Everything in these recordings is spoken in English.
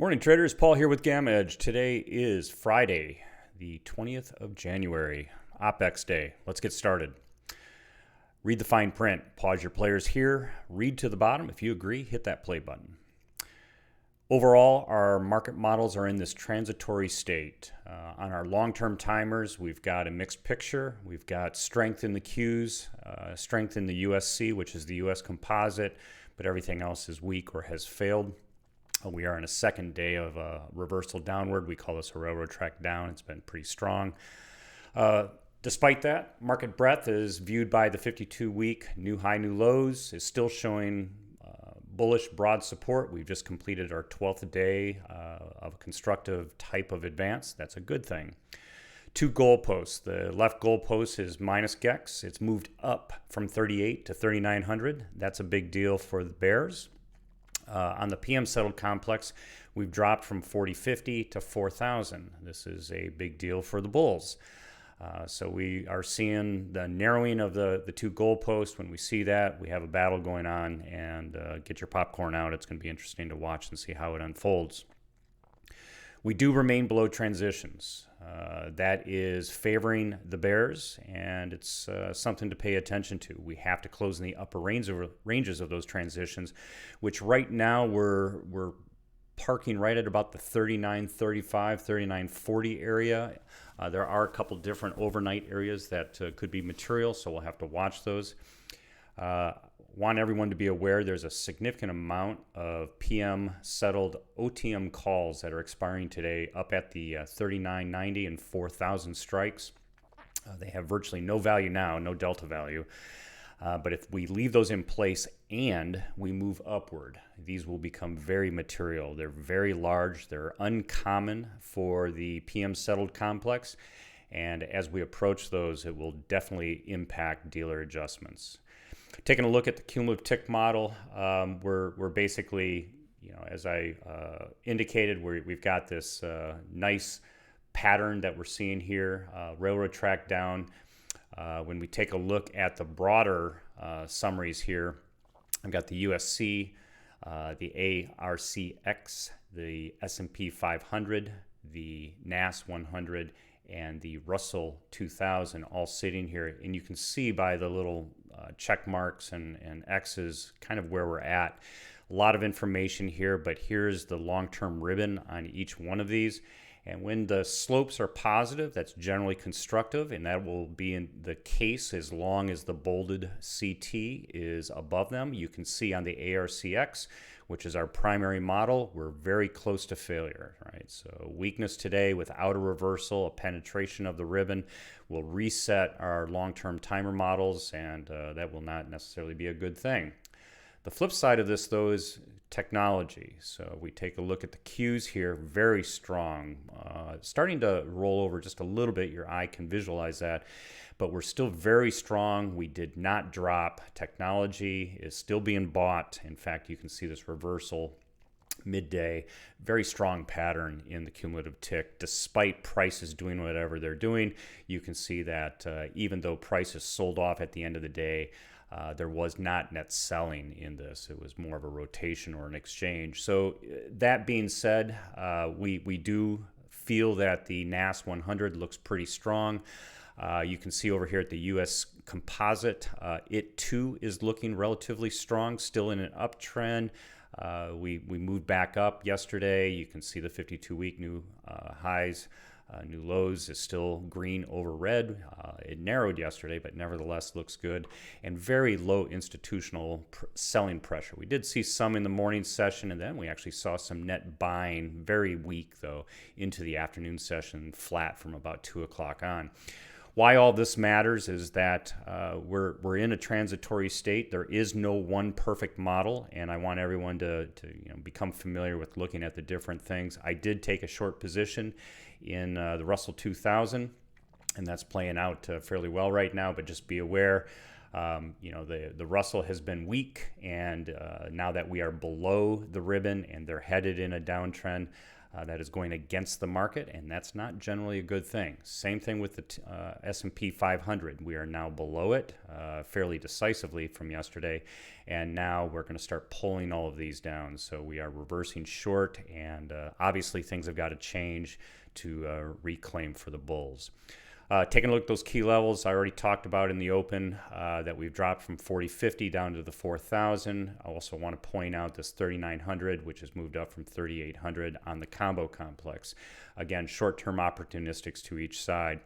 Morning traders, Paul here with GammaEdge. Today is Friday, the 20th of January, OpEx day. Let's get started. Read the fine print, pause your players here, read to the bottom. If you agree, hit that play button. Overall, our market models are in this transitory state. On our long-term timers, we've got a mixed picture. We've got strength in the Qs, strength in the USC, which is the US composite, but everything else is weak or has failed. We are in a second day of a reversal downward. We call this a railroad track down. It's been pretty strong. Despite that, market breadth is viewed by the 52-week new high, new lows, is still showing bullish broad support. We've just completed our 12th day of a constructive type of advance. That's a good thing. Two goalposts. The left goalpost is minus GEX. It's moved up from 38 to 3,900. That's a big deal for the bears. On the PM settled complex, we've dropped from 4050 to 4,000. This is a big deal for the bulls. So we are seeing the narrowing of the two goalposts. When we see that, we have a battle going on, and get your popcorn out. It's going to be interesting to watch and see how it unfolds. We do remain below transitions. That is favoring the bears, and it's something to pay attention to. We have to close in the upper ranges of those transitions, which right now we're parking right at about the 39.35, 39.40 area. There are a couple different overnight areas that could be material, so we'll have to watch those. Want everyone to be aware there's a significant amount of PM settled OTM calls that are expiring today up at the 39.90 and 4,000 strikes. They have virtually no value now, no delta value. But if we leave those in place and we move upward, these will become very material. They're very large. They're uncommon for the PM settled complex. And as we approach those, it will definitely impact dealer adjustments. Taking a look at the cumulative tick model, we're basically, as I indicated, we've got this nice pattern that we're seeing here, railroad track down. When we take a look at the broader summaries here, I've got the USC, the ARCX, the S&P 500, the NAS 100, and the Russell 2000 all sitting here. And you can see by the little check marks and X's kind of where we're at. A lot of information here, but here's the long-term ribbon on each one of these. And when the slopes are positive, that's generally constructive, and that will be in the case as long as the bolded CT is above them. You can see on the ARCX, which is our primary model, we're very close to failure, right? So weakness today without a reversal, a penetration of the ribbon will reset our long-term timer models, and that will not necessarily be a good thing. The flip side of this, though, is technology. So we take a look at the Qs here, very strong, starting to roll over just a little bit. Your eye can visualize that, but we're still very strong. We did not drop. Technology is still being bought. In fact, you can see this reversal midday, very strong pattern in the cumulative tick. Despite prices doing whatever they're doing, you can see that even though prices sold off at the end of the day, there was not net selling in this. It was more of a rotation or an exchange. So that being said, we do feel that the NAS 100 looks pretty strong. You can see over here at the US composite, it too is looking relatively strong, still in an uptrend. We moved back up yesterday. You can see the 52-week new highs. New lows is still green over red. It narrowed yesterday, but nevertheless looks good. And very low institutional selling pressure. We did see some in the morning session, and then we actually saw some net buying, very weak though, into the afternoon session, flat from about 2 o'clock on. Why all this matters is that we're in a transitory state. There is no one perfect model, and I want everyone to become familiar with looking at the different things. I did take a short position in the Russell 2000, and that's playing out fairly well right now, but just be aware, the Russell has been weak, and now that we are below the ribbon and they're headed in a downtrend, that is going against the market, and that's not generally a good thing. Same thing with the S&P 500. We are now below it fairly decisively from yesterday, and now we're going to start pulling all of these down. So we are reversing short, and obviously things have got to change to reclaim for the bulls. Taking a look at those key levels, I already talked about in the open that we've dropped from 4050 down to the 4000. I also want to point out this 3900, which has moved up from 3800 on the combo complex. Again, short-term opportunistics to each side.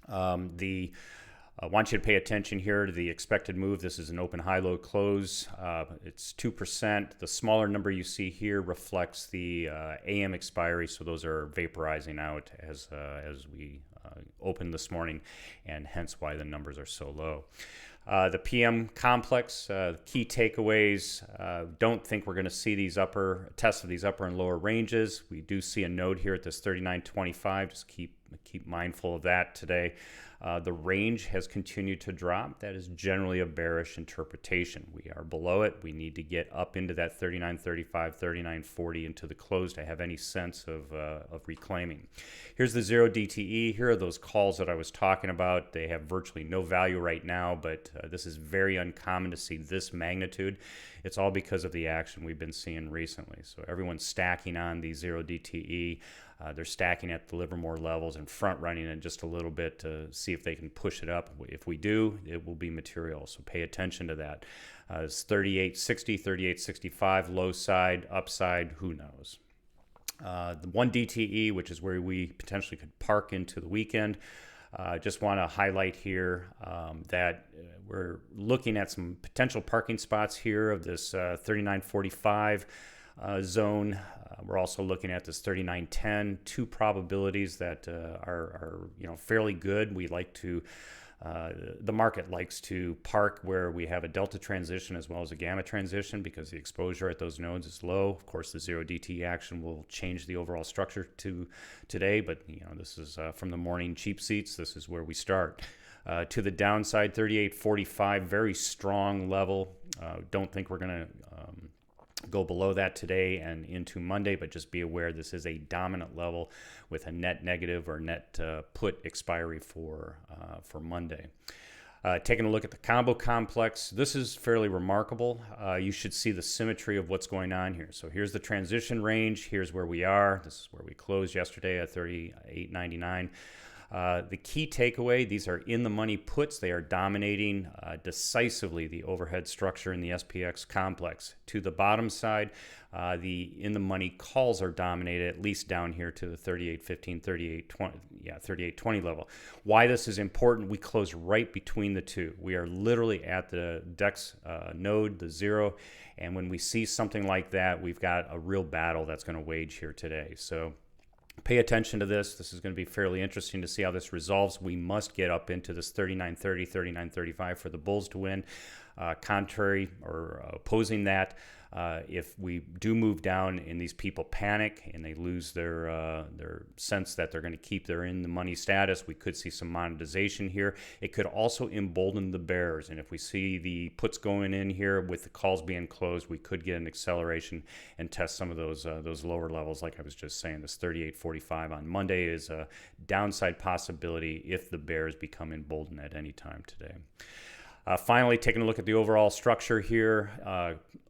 I want you to pay attention here to the expected move. This is an open high-low close. It's 2%. The smaller number you see here reflects the AM expiry, so those are vaporizing out as we opened this morning, and hence why the numbers are so low. The PM complex, key takeaways, don't think we're going to see these tests of these upper and lower ranges. We do see a node here at this 39.25. Just keep mindful of that today. The range has continued to drop. That is generally a bearish interpretation. We are below it. We need to get up into that 39.35, 39.40 into the close to have any sense of reclaiming. Here's the 0 DTE. Here are those calls that I was talking about. They have virtually no value right now, but this is very uncommon to see this magnitude. It's all because of the action we've been seeing recently. So everyone's stacking on the 0 DTE. They're stacking at the Livermore levels and front running it just a little bit to see if they can push it up. If we do, it will be material. So pay attention to that. It's 38.60, 38.65, low side, upside, who knows. The 1 DTE, which is where we potentially could park into the weekend. Just want to highlight here that we're looking at some potential parking spots here of this 39.45 zone. We're also looking at this 39.10. Two probabilities that are fairly good. We like to the market likes to park where we have a delta transition as well as a gamma transition because the exposure at those nodes is low. Of course, the 0 DT action will change the overall structure today, but this is from the morning cheap seats. This is where we start. To the downside, 38.45, very strong level. Don't think we're going to go below that today and into Monday, but just be aware this is a dominant level with a net negative or net put expiry for Monday. Taking a look at the combo complex, this is fairly remarkable. You should see the symmetry of what's going on here. So here's the transition range. Here's where we are. This is where we closed yesterday at 38.99. The key takeaway, these are in-the-money puts. They are dominating decisively the overhead structure in the SPX complex. To the bottom side, the in-the-money calls are dominated, at least down here to the 38.15, 38.20, 38.20 level. Why this is important, we close right between the two. We are literally at the DEX node, the 0, and when we see something like that, we've got a real battle that's going to wage here today. So pay attention to this. This is going to be fairly interesting to see how this resolves. We must get up into this 39.30, 39.35 for the bulls to win. Contrary or opposing that, if we do move down and these people panic and they lose their sense that they're going to keep their in-the-money status, we could see some monetization here. It could also embolden the bears, and if we see the puts going in here with the calls being closed, we could get an acceleration and test some of those lower levels. Like I was just saying, this 38.45 on Monday is a downside possibility if the bears become emboldened at any time today. Finally, taking a look at the overall structure here,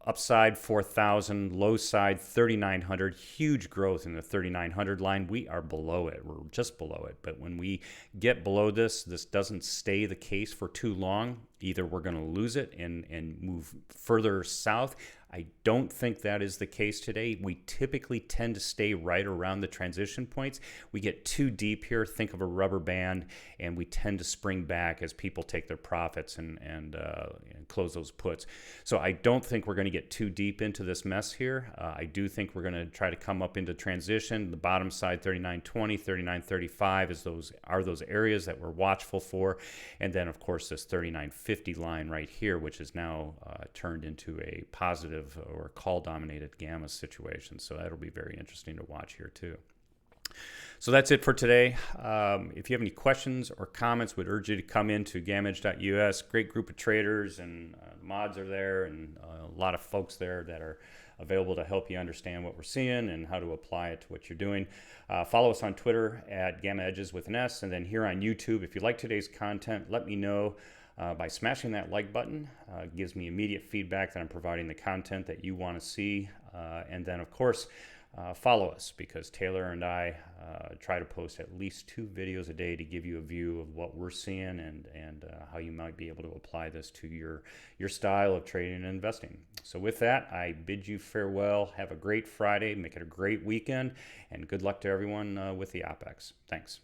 upside 4,000, low side 3,900, huge growth in the 3,900 line. We are below it. We're just below it. But when we get below this doesn't stay the case for too long. Either we're going to lose it and move further south. I don't think that is the case today. We typically tend to stay right around the transition points. We get too deep here, think of a rubber band, and we tend to spring back as people take their profits and close those puts. So I don't think we're going to get too deep into this mess here. I do think we're going to try to come up into transition. The bottom side, 39.20, 39.35 are those areas that we're watchful for. And then, of course, this 39.50 line right here, which is now turned into a positive or call-dominated gamma situation. So that'll be very interesting to watch here too. So that's it for today. If you have any questions or comments, would urge you to come into GammaEdge.us. Great group of traders, and mods are there, and a lot of folks there that are available to help you understand what we're seeing and how to apply it to what you're doing. Follow us on Twitter at GammaEdges with an S, and then here on YouTube. If you like today's content, let me know by smashing that like button. It gives me immediate feedback that I'm providing the content that you want to see. And then, of course, follow us, because Taylor and I try to post at least 2 videos a day to give you a view of what we're seeing and how you might be able to apply this to your style of trading and investing. So with that, I bid you farewell. Have a great Friday. Make it a great weekend. And good luck to everyone with the OpEx. Thanks.